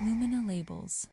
Lumina labels.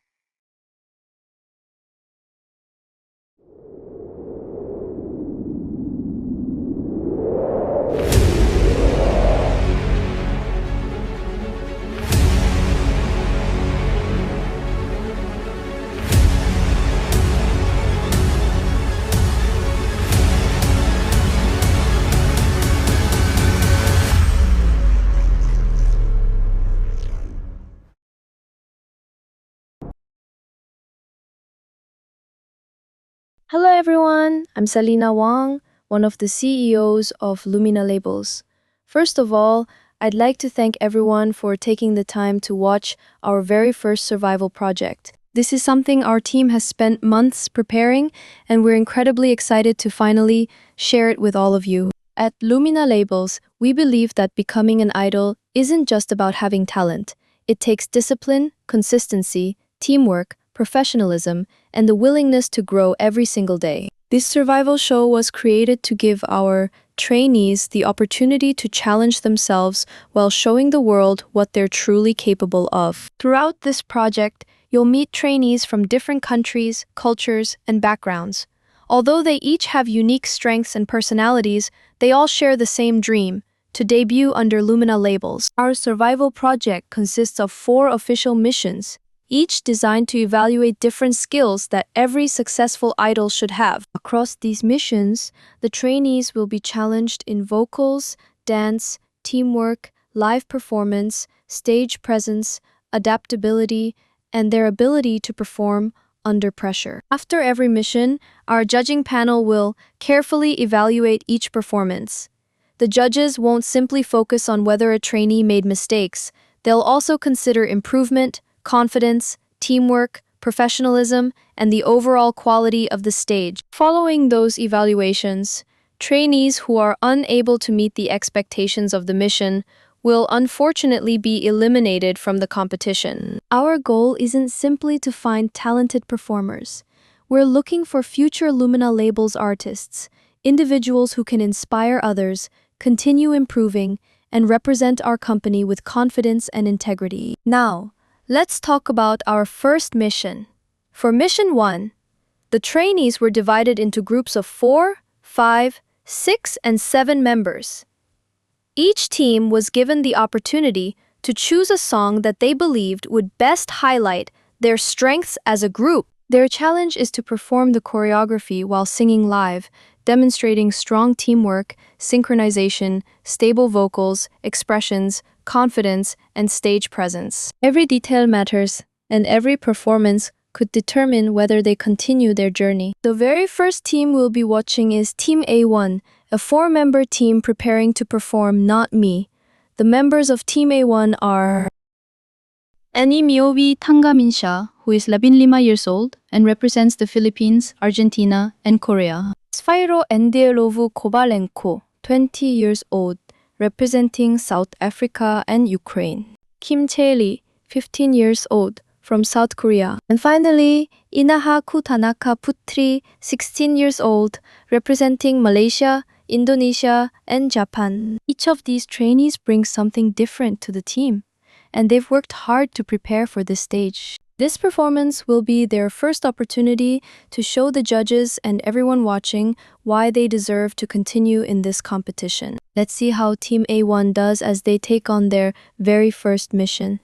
Hello everyone, I'm Selena Wang, one of the CEOs of Lumina Labels. First of all, I'd like to thank everyone for taking the time to watch our very first survival project. This is something our team has spent months preparing, and we're incredibly excited to finally share it with all of you. At Lumina Labels, we believe that becoming an idol isn't just about having talent. It takes discipline, consistency, teamwork, professionalism, and the willingness to grow every single day. This survival show was created to give our trainees the opportunity to challenge themselves while showing the world what they're truly capable of. Throughout this project, you'll meet trainees from different countries, cultures, and backgrounds. Although they each have unique strengths and personalities, they all share the same dream: to debut under Lumina Labels. Our survival project consists of 4 official missions, each designed to evaluate different skills that every successful idol should have. Across these missions, the trainees will be challenged in vocals, dance, teamwork, live performance, stage presence, adaptability, and their ability to perform under pressure. After every mission, our judging panel will carefully evaluate each performance. The judges won't simply focus on whether a trainee made mistakes. They'll also consider improvement, confidence, teamwork, professionalism, and the overall quality of the stage. Following those evaluations, trainees who are unable to meet the expectations of the mission will unfortunately be eliminated from the competition. Our goal isn't simply to find talented performers. We're looking for future Lumina Labels artists, individuals who can inspire others, continue improving, and represent our company with confidence and integrity. Now, let's talk about our first mission. For Mission 1, the trainees were divided into groups of 4, 5, 6, and 7 members. Each team was given the opportunity to choose a song that they believed would best highlight their strengths as a group. Their challenge is to perform the choreography while singing live, demonstrating strong teamwork, synchronization, stable vocals, expressions, confidence, and stage presence. Every detail matters, and every performance could determine whether they continue their journey. The very first team we'll be watching is Team A1, a 4-member team preparing to perform Not Me. The members of Team A1 are Annie Miobi Tangaminsha, who is 11 years old and represents the Philippines, Argentina, and Korea. Sfairo Endielovu Kovalenko, 20 years old, representing South Africa and Ukraine. Kim Chae-lee, 15 years old, from South Korea. And finally, Inahaku Tanaka Putri, 16 years old, representing Malaysia, Indonesia, and Japan. Each of these trainees brings something different to the team, and they've worked hard to prepare for this stage. This performance will be their first opportunity to show the judges and everyone watching why they deserve to continue in this competition. Let's see how Team A1 does as they take on their very first mission.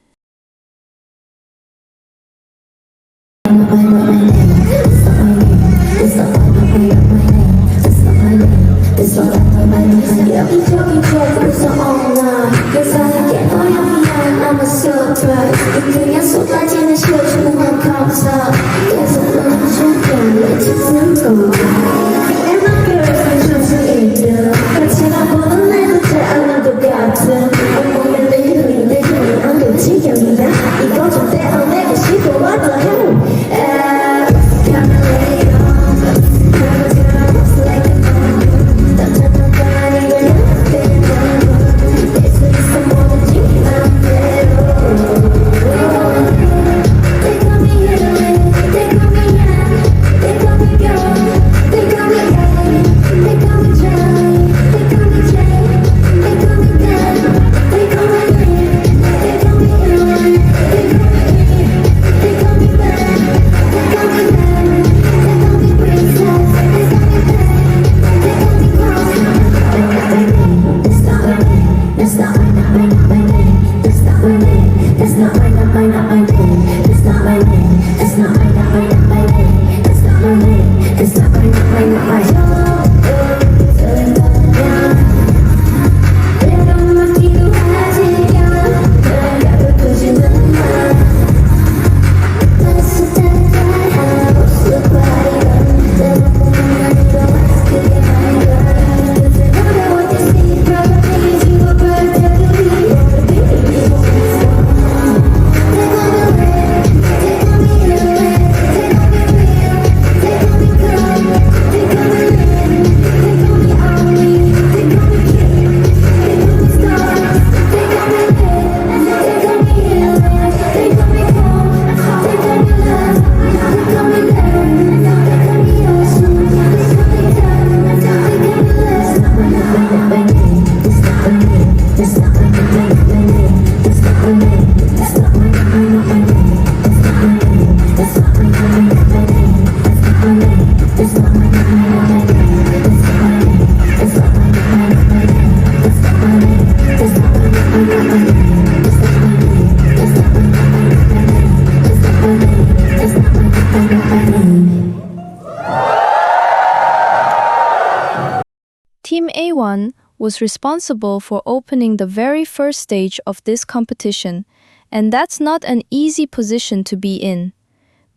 Team A1 was responsible for opening the very first stage of this competition, and that's not an easy position to be in.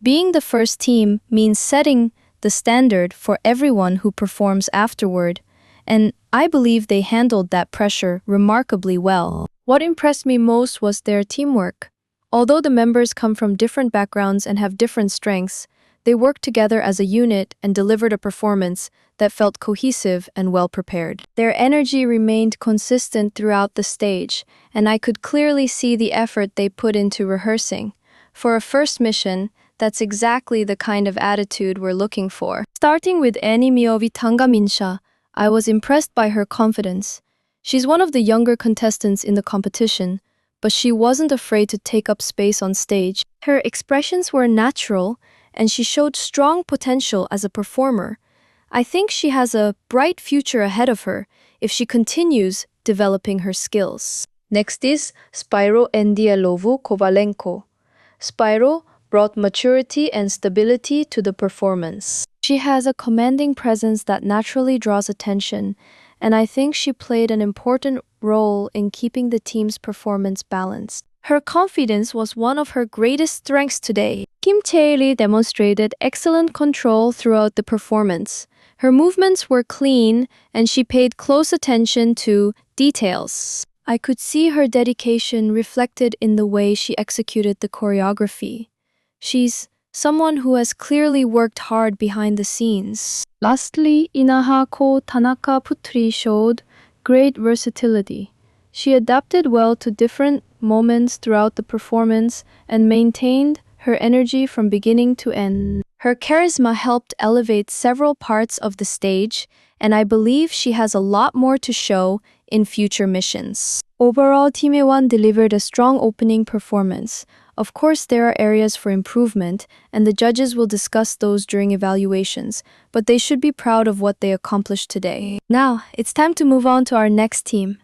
Being the first team means setting the standard for everyone who performs afterward, and I believe they handled that pressure remarkably well. What impressed me most was their teamwork. Although the members come from different backgrounds and have different strengths, they worked together as a unit and delivered a performance that felt cohesive and well prepared. Their energy remained consistent throughout the stage, and I could clearly see the effort they put into rehearsing. For a first mission, that's exactly the kind of attitude we're looking for. Starting with Annie Miovi Tangaminsha, I was impressed by her confidence. She's one of the younger contestants in the competition, but she wasn't afraid to take up space on stage. Her expressions were natural, and she showed strong potential as a performer. I think she has a bright future ahead of her if she continues developing her skills. Next is Spyro Endialovu Kovalenko. Spyro brought maturity and stability to the performance. She has a commanding presence that naturally draws attention, and I think she played an important role in keeping the team's performance balanced. Her confidence was one of her greatest strengths today. Kim Chae-ri demonstrated excellent control throughout the performance. Her movements were clean, and she paid close attention to details. I could see her dedication reflected in the way she executed the choreography. She's someone who has clearly worked hard behind the scenes. Lastly, Inahako Tanaka Putri showed great versatility. She adapted well to different moments throughout the performance and maintained her energy from beginning to end. Her charisma helped elevate several parts of the stage, and I believe she has a lot more to show in future missions. Overall, Team A1 delivered a strong opening performance. Of course, there are areas for improvement, and the judges will discuss those during evaluations, but they should be proud of what they accomplished today. Now, it's time to move on to our next team.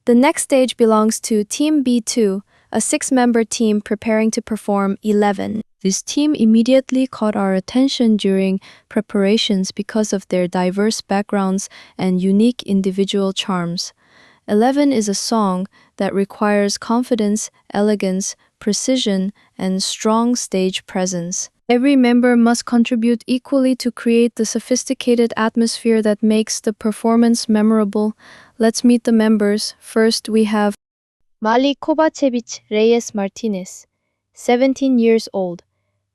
The next stage belongs to Team B2, a 6-member team preparing to perform 11. This team immediately caught our attention during preparations because of their diverse backgrounds and unique individual charms. 11 is a song that requires confidence, elegance, precision, and strong stage presence. Every member must contribute equally to create the sophisticated atmosphere that makes the performance memorable. Let's meet the members. First, we have Mali Kovacevic Reyes Martinez, 17 years old,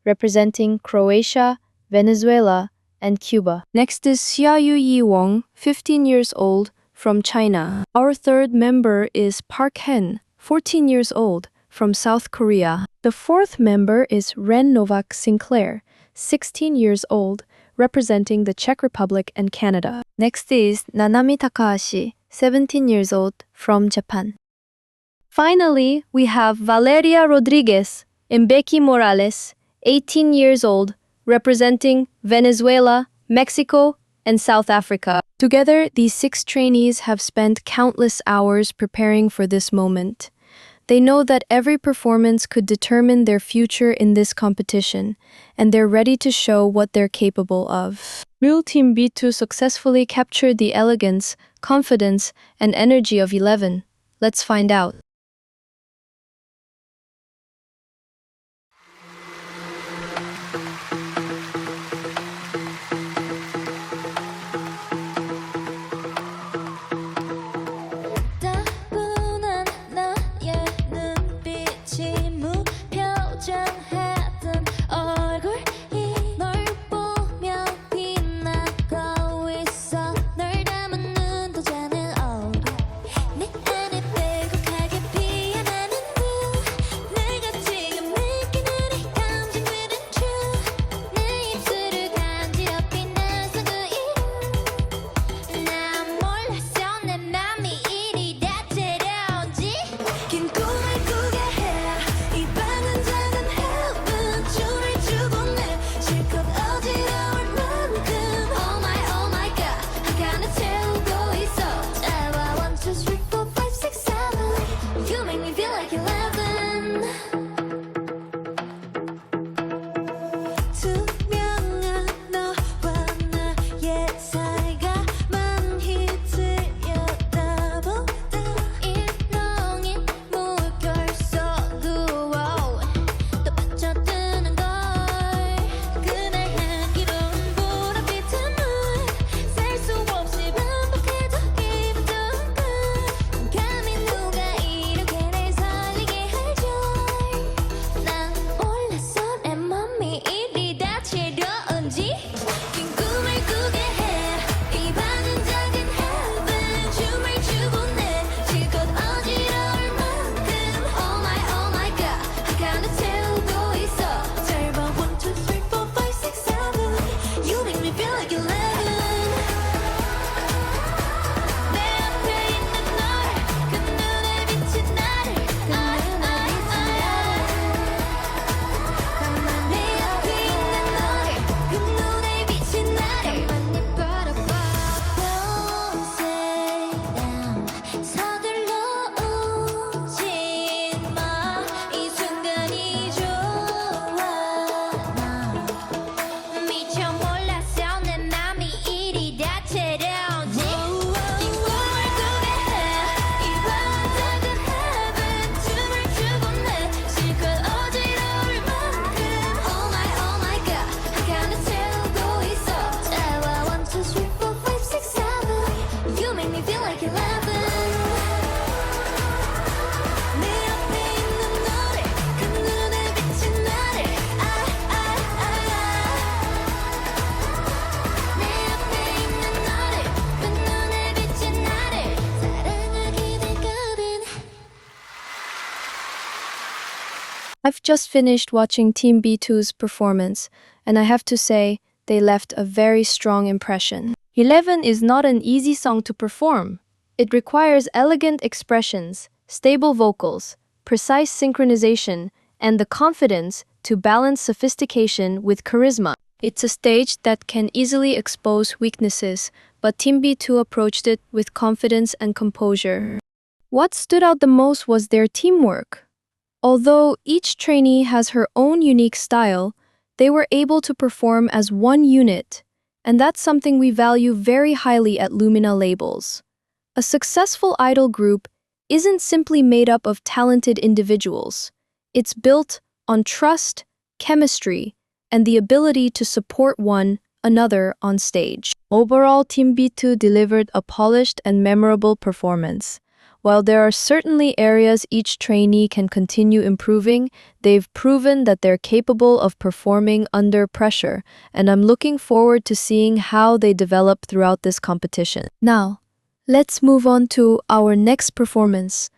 representing Croatia, Venezuela, and Cuba. Next is Xiaoyu Yi Wong, 15 years old, from China. Our third member is Park Hen, 14 years old, from South Korea. The fourth member is Ren Novak Sinclair, 16 years old, representing the Czech Republic and Canada. Next is Nanami Takahashi, 17 years old, from Japan. Finally, we have Valeria Rodriguez Mbeki Morales, 18 years old, representing Venezuela, Mexico, and South Africa. Together, these 6 trainees have spent countless hours preparing for this moment. They know that every performance could determine their future in this competition, and they're ready to show what they're capable of. Will Team B2 successfully captured the elegance, confidence, and energy of 11? Let's find out. I've just finished watching Team B2's performance, and I have to say, they left a very strong impression. 11 is not an easy song to perform. It requires elegant expressions, stable vocals, precise synchronization, and the confidence to balance sophistication with charisma. It's a stage that can easily expose weaknesses, but Team B2 approached it with confidence and composure. What stood out the most was their teamwork. Although each trainee has her own unique style, they were able to perform as one unit, and that's something we value very highly at Lumina Labels. A successful idol group isn't simply made up of talented individuals. It's built on trust, chemistry, and the ability to support one another on stage. Overall, Team B2 delivered a polished and memorable performance. While there are certainly areas each trainee can continue improving, they've proven that they're capable of performing under pressure, and I'm looking forward to seeing how they develop throughout this competition. Now, let's move on to our next performance.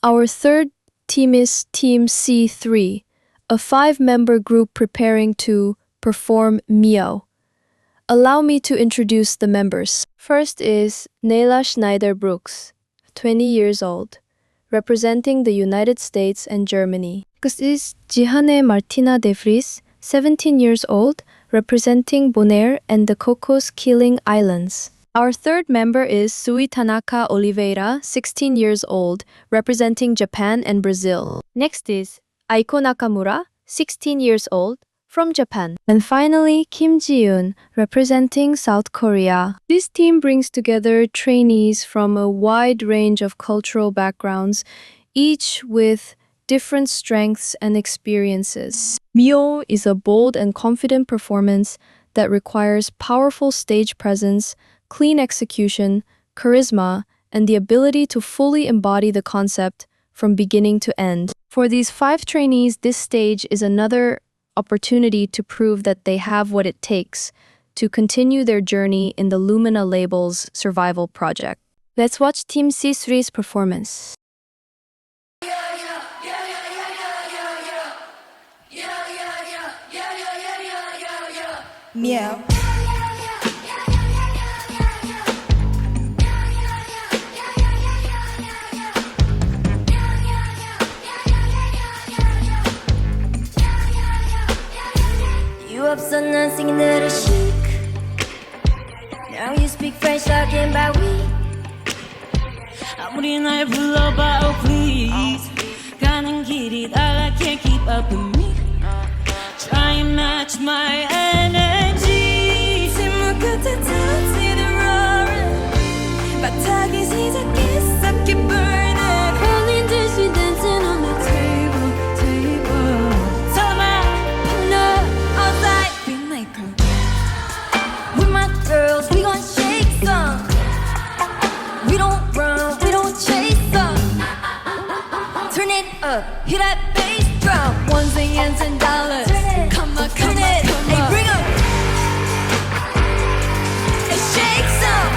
Our third team is Team C3, a 5-member group preparing to perform Miao. Allow me to introduce the members. First is Nayla Schneider-Brooks, 20 years old, representing the United States and Germany. Next is Jihane Martina de Vries, 17 years old, representing Bonaire and the Cocos Keeling Islands. Our third member is Sui Tanaka Oliveira, 16 years old, representing Japan and Brazil. Next is Aiko Nakamura, 16 years old, from Japan. And finally, Kim Ji-eun, representing South Korea. This team brings together trainees from a wide range of cultural backgrounds, each with different strengths and experiences. Mio is a bold and confident performance that requires powerful stage presence, clean execution, charisma, and the ability to fully embody the concept from beginning to end. For these 5 trainees, this stage is another opportunity to prove that they have what it takes to continue their journey in the Lumina Labels survival project. Let's watch Team C3's performance. Meow. You upset and singing that a chic. Now you speak French talking about we. 아무리 날 불러봐, oh please. 가는 길이 달라, can't keep up with me. Try and match my energy. 침묵 끝에 don't see the roaring. 바닥이 시작했어, keep burning. 걸린 듯이 dancing on the table. Tell me, No, outside, be my girl. With my girls, we gon' shake some. We don't run, we don't chase some. Turn it up, hit that bass drum. Ones and ends and dollars. Come on, turn it, hey, bring 'em. And shake some.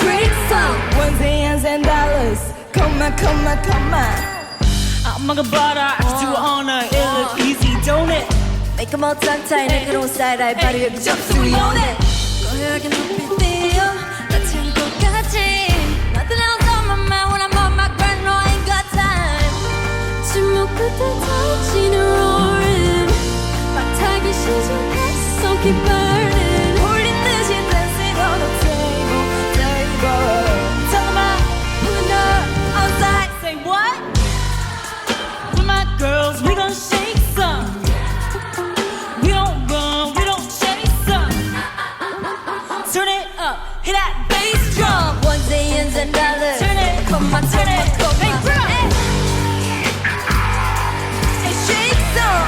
Break some. Ones and ends and dollars. Come on, come on, come on. I'm gonna butter, do it on her, it look easy, don't it? Make 'em all tongue-tied, 내게 온 style, I body up, jump so we own it. 거하게 높이 뛰어, 다친 것 같지. Nothing else on my mind when I'm on my grind, no, I ain't got time. 침묵 끝에 touching and roaring. 바닥이 시작했어, keep burning. 홀린 듯이 dancing on the table. Tell 'em I'm pulling up outside. Say what? With my girls, we gon' shake some. We don't run, we don't chase some. Turn it up, hit that bass drum. Ones and ends and dollars. Turn it, Come on, turn it, come hey, on. bro. And shake some.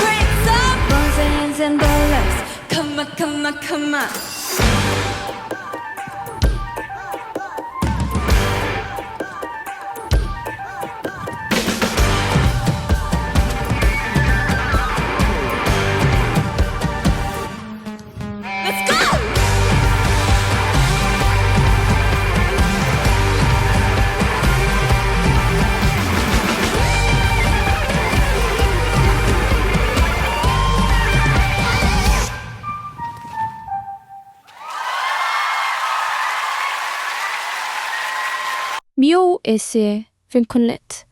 Break some. Ones and ends and dollars. Come on, come on, come on. Mio ese vinconlet.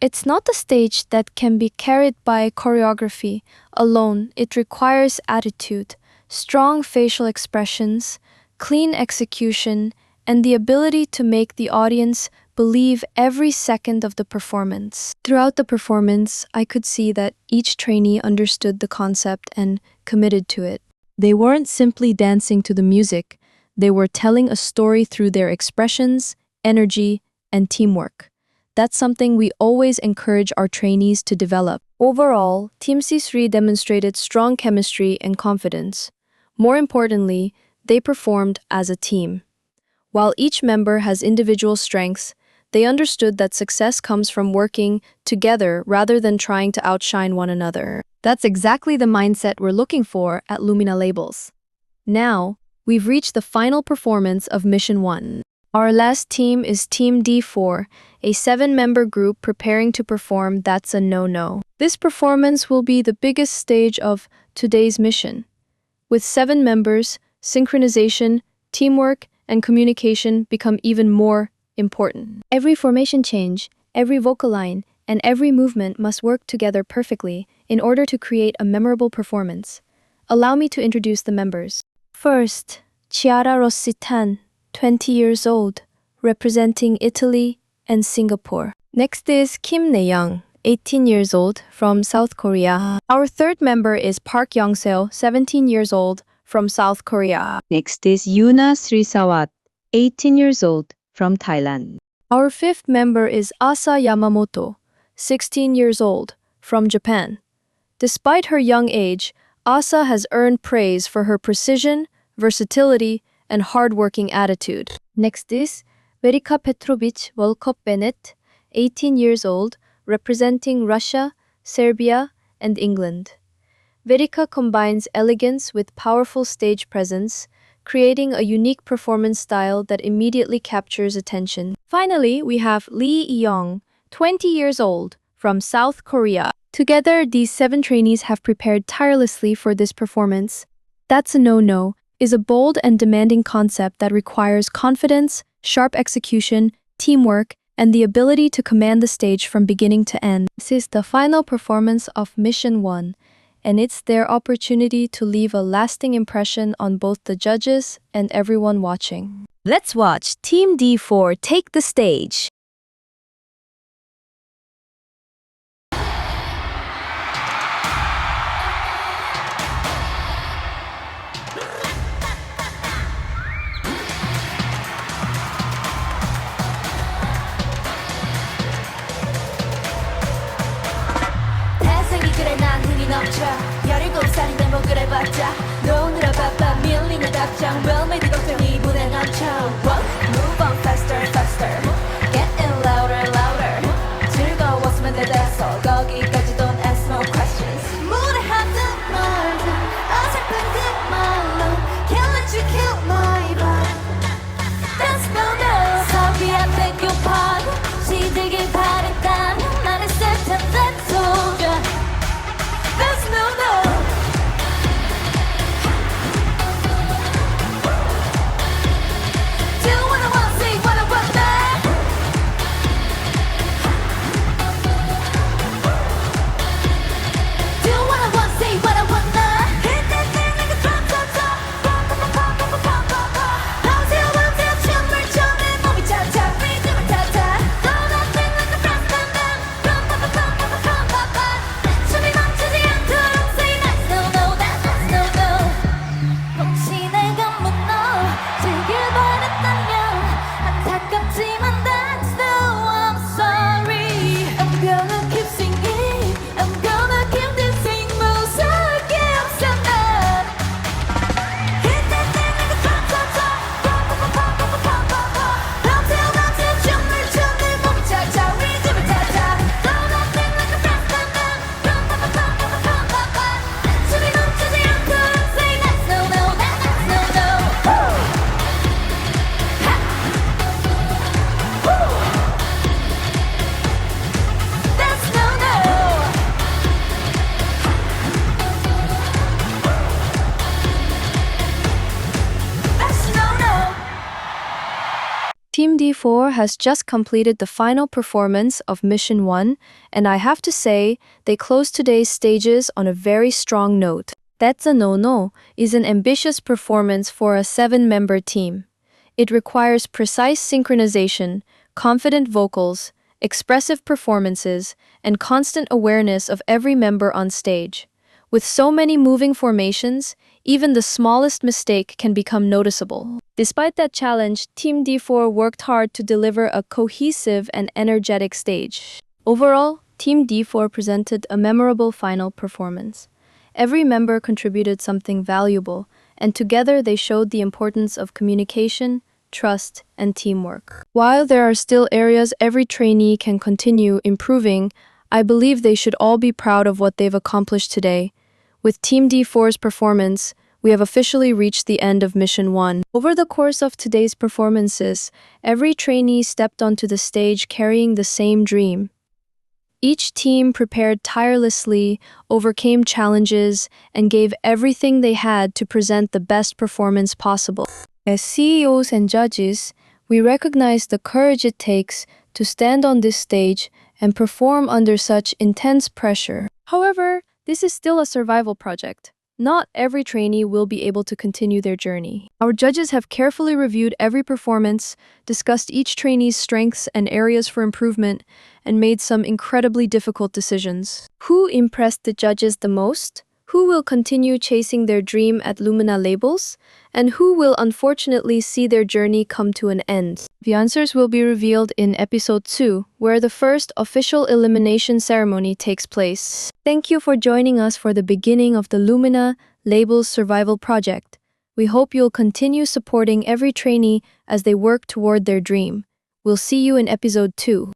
It's not a stage that can be carried by choreography alone. It requires attitude, strong facial expressions, clean execution, and the ability to make the audience believe every second of the performance. Throughout the performance, I could see that each trainee understood the concept and committed to it. They weren't simply dancing to the music, they were telling a story through their expressions, energy, and teamwork. That's something we always encourage our trainees to develop. Overall, Team C3 demonstrated strong chemistry and confidence. More importantly, they performed as a team. While each member has individual strengths, they understood that success comes from working together rather than trying to outshine one another. That's exactly the mindset we're looking for at Lumina Labels. Now, we've reached the final performance of Mission 1. Our last team is Team D4, a 7-member group preparing to perform That's a No-No. This performance will be the biggest stage of today's mission. With 7 members, synchronization, teamwork, and communication become even more important. Every formation change, every vocal line, and every movement must work together perfectly in order to create a memorable performance. Allow me to introduce the members. First, Chiara Rossitan, 20 years old, representing Italy and Singapore. Next is Kim Ne-young, 18 years old, from South Korea. Our third member is Park Young-seo, 17 years old, from South Korea. Next is Yuna Srisawat, 18 years old, from Thailand. Our fifth member is Asa Yamamoto, 16 years old, from Japan. Despite her young age, Asa has earned praise for her precision, versatility, and hard-working attitude. Next is Verica Petrovich Volkov-Bennett, 18 years old, representing Russia, Serbia, and England. Verica combines elegance with powerful stage presence, creating a unique performance style that immediately captures attention. Finally, we have Lee Young, 20 years old, from South Korea. Together, these 7 trainees have prepared tirelessly for this performance. That's a No-No is a bold and demanding concept that requires confidence, sharp execution, teamwork, and the ability to command the stage from beginning to end. This is the final performance of Mission 1, and it's their opportunity to leave a lasting impression on both the judges and everyone watching. Let's watch Team D4 take the stage. 태생이 그래 난 흥이 넘쳐 17살인데 뭐 그래봤자 노느라 바빠 밀리는 답장 Well maybe 걱정이 분에 넘쳐 Walk, move on faster, faster Get Team D4 has just completed the final performance of Mission 1, and I have to say, they closed today's stages on a very strong note. That's a no-no is an ambitious performance for a 7-member team. It requires precise synchronization, confident vocals, expressive performances, and constant awareness of every member on stage. With so many moving formations, even the smallest mistake can become noticeable. Despite that challenge, Team D4 worked hard to deliver a cohesive and energetic stage. Overall, Team D4 presented a memorable final performance. Every member contributed something valuable, and together they showed the importance of communication, trust, and teamwork. While there are still areas every trainee can continue improving, I believe they should all be proud of what they've accomplished today. With Team D4's performance, we have officially reached the end of Mission 1. Over the course of today's performances, every trainee stepped onto the stage carrying the same dream. Each team prepared tirelessly, overcame challenges, and gave everything they had to present the best performance possible. As CEOs and judges, we recognize the courage it takes to stand on this stage and perform under such intense pressure. However, this is still a survival project. Not every trainee will be able to continue their journey. Our judges have carefully reviewed every performance, discussed each trainee's strengths and areas for improvement, and made some incredibly difficult decisions. Who impressed the judges the most? Who will continue chasing their dream at Lumina Labels? And who will unfortunately see their journey come to an end? The answers will be revealed in episode 2, where the first official elimination ceremony takes place. Thank you for joining us for the beginning of the Lumina Labels Survival Project. We hope you'll continue supporting every trainee as they work toward their dream. We'll see you in episode 2.